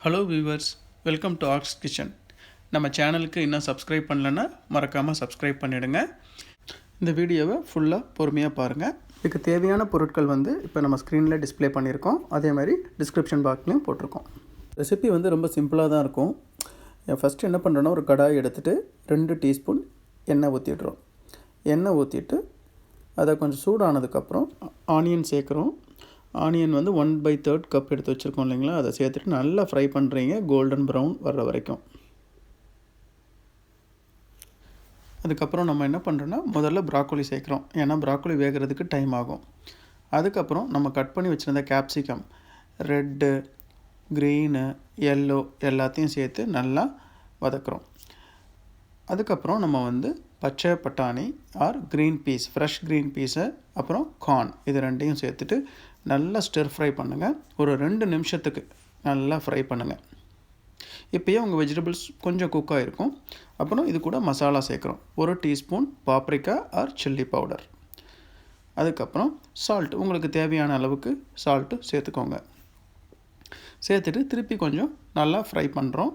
Hello viewers, welcome to arcs kitchen. நம்ம சேனலுக்கு இன்னும் சப்ஸ்கிரைப் பண்ணலன்னா மறக்காமல் சப்ஸ்கிரைப் பண்ணிவிடுங்க. இந்த வீடியோவை ஃபுல்லாக பொறுமையாக பாருங்கள். இதுக்கு தேவையான பொருட்கள் இப்போ நம்ம ஸ்க்ரீனில் டிஸ்ப்ளே பண்ணியிருக்கோம். அதே மாதிரி டிஸ்கிரிப்ஷன் பாக்ஸ்லையும் போட்டிருக்கோம். ரெசிபி ரொம்ப சிம்பிளாக தான் இருக்கும். ஃபஸ்ட்டு என்ன பண்ணுறோன்னா, ஒரு கடாய் எடுத்துகிட்டு 2 டீஸ்பூன் எண்ணெய் ஊற்றிடுறோம். எண்ணெய் ஊற்றிட்டு அதை கொஞ்சம் சூடானதுக்கப்புறம் ஆனியன் சேர்க்குறோம். ஆனியன் 1/3 கப் எடுத்து வச்சுருக்கோம் இல்லைங்களா, அதை சேர்த்துட்டு நல்லா ஃப்ரை பண்ணுறீங்க கோல்டன் ப்ரௌன் வர்ற வரைக்கும். அதுக்கப்புறம் நம்ம என்ன பண்ணுறோன்னா, முதல்ல ப்ராக்கோலி சேர்க்குறோம். ஏன்னா ப்ராக்கோலி வேகிறதுக்கு டைம் ஆகும். அதுக்கப்புறம் நம்ம கட் பண்ணி வச்சுருந்த கேப்சிகம், ரெட்டு, க்ரீனு, எல்லோ எல்லாத்தையும் சேர்த்து நல்லா வதக்குறோம். அதுக்கப்புறம் நம்ம பச்சை பட்டாணி or green peas, fresh green பீஸை, அப்புறம் கார்ன், இது ரெண்டையும் சேர்த்துட்டு நல்லா ஸ்டிர் ஃப்ரை பண்ணுங்கள். ஒரு 2 நிமிஷத்துக்கு நல்லா ஃப்ரை பண்ணுங்கள். இப்போயே உங்கள் வெஜிடபிள்ஸ் கொஞ்சம் குக் ஆகிருக்கும். அப்புறம் இது கூட மசாலா சேர்க்குறோம். 1 teaspoon paprika or chilli powder. அதுக்கப்புறம் சால்ட், உங்களுக்கு தேவையான அளவுக்கு சால்ட்டு சேர்த்துக்கோங்க. சேர்த்துட்டு திருப்பி கொஞ்சம் நல்லா ஃப்ரை பண்ணுறோம்.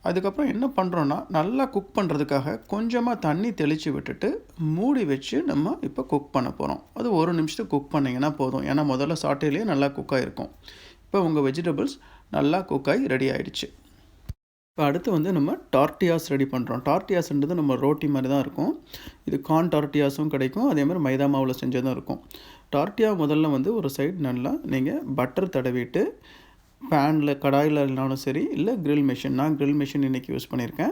அதுக்கப்புறம் என்ன பண்ணுறோன்னா, நல்லா குக் பண்ணுறதுக்காக கொஞ்சமாக தண்ணி தெளித்து விட்டுட்டு மூடி வச்சு நம்ம இப்போ குக் பண்ண போகிறோம். அது 1 நிமிஷத்துக்கு குக் பண்ணிங்கன்னா போதும். ஏன்னா முதல்ல சாட்டையிலேயே நல்லா குக் ஆகிருக்கும். இப்போ உங்கள் வெஜிடபிள்ஸ் நல்லா குக் ஆகி ரெடி ஆகிடுச்சு. இப்போ அடுத்து நம்ம டார்ட்டியாஸ் ரெடி பண்ணுறோம். டார்ட்டியாஸ்ன்றது நம்ம ரோட்டி மாதிரி தான் இருக்கும். இது கார்ன் டார்ட்டியாஸும் கிடைக்கும், அதே மாதிரி மைதா மாவில் செஞ்சதும் இருக்கும். டார்ட்டியா முதல்ல ஒரு சைடு நல்லா நீங்கள் பட்டர் தடவிட்டு பேனில், கடாயில் இருந்தாலும் சரி, இல்லை க்ரில் மிஷின், நான் க்ரில் மிஷின் இன்றைக்கி யூஸ் பண்ணியிருக்கேன்.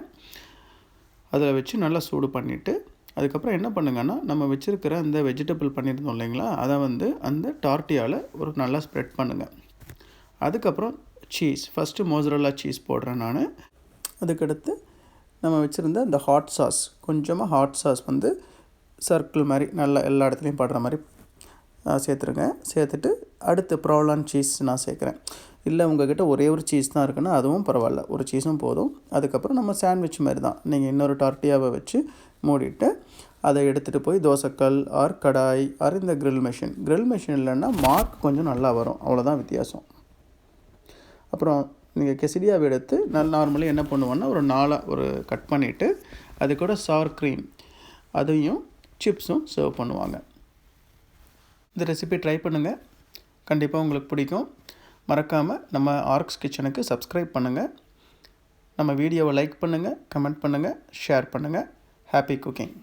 அதில் வச்சு நல்லா சூடு பண்ணிவிட்டு அதுக்கப்புறம் என்ன பண்ணுங்கன்னா, நம்ம வச்சுருக்கிற அந்த வெஜிடபிள் பண்ணியிருந்தோம் இல்லைங்களா, அதை அந்த டார்ட்டியாவில் ஒரு நல்லா ஸ்ப்ரெட் பண்ணுங்கள். அதுக்கப்புறம் சீஸ், ஃபஸ்ட்டு மோசரல்லா சீஸ் போடுறேன் நான். அதுக்கடுத்து நம்ம வச்சுருந்த அந்த ஹாட் சாஸ், கொஞ்சமாக ஹாட் சாஸ் சர்க்கிள் மாதிரி நல்லா எல்லா இடத்துலையும் படுற மாதிரி சேர்த்துருங்க. சேர்த்துட்டு அடுத்து ப்ரோலான் சீஸ் நான் சேர்க்குறேன். இல்லை உங்கள்கிட்ட ஒரே ஒரு சீஸ் தான் இருக்குன்னா அதுவும் பரவாயில்ல, ஒரு சீஸும் போதும். அதுக்கப்புறம் நம்ம சாண்ட்விச் மாதிரி தான், நீங்கள் இன்னொரு டார்ட்டியாவை வச்சு மூடிட்டு அதை எடுத்துகிட்டு போய் தோசைக்கல் ஆர் கடாய் ஆர் இந்த க்ரில் மிஷின் இல்லைன்னா மார்க் கொஞ்சம் நல்லா வரும், அவ்வளோதான் வித்தியாசம். அப்புறம் நீங்கள் கெசிடியாவை எடுத்து நார்மலி என்ன பண்ணுவோன்னா, ஒரு கட் பண்ணிவிட்டு அது கூட சார் க்ரீம் அதையும் சிப்ஸும் சர்வ் பண்ணுவாங்க. இந்த ரெசிபி ட்ரை பண்ணுங்கள், கண்டிப்பாக உங்களுக்கு பிடிக்கும். மறக்காமல் நம்ம ஆர்க்ஸ் கிச்சனுக்கு சப்ஸ்கிரைப் பண்ணுங்கள். நம்ம வீடியோவை லைக் பண்ணுங்கள், கமெண்ட் பண்ணுங்கள், ஷேர் பண்ணுங்கள். Happy cooking.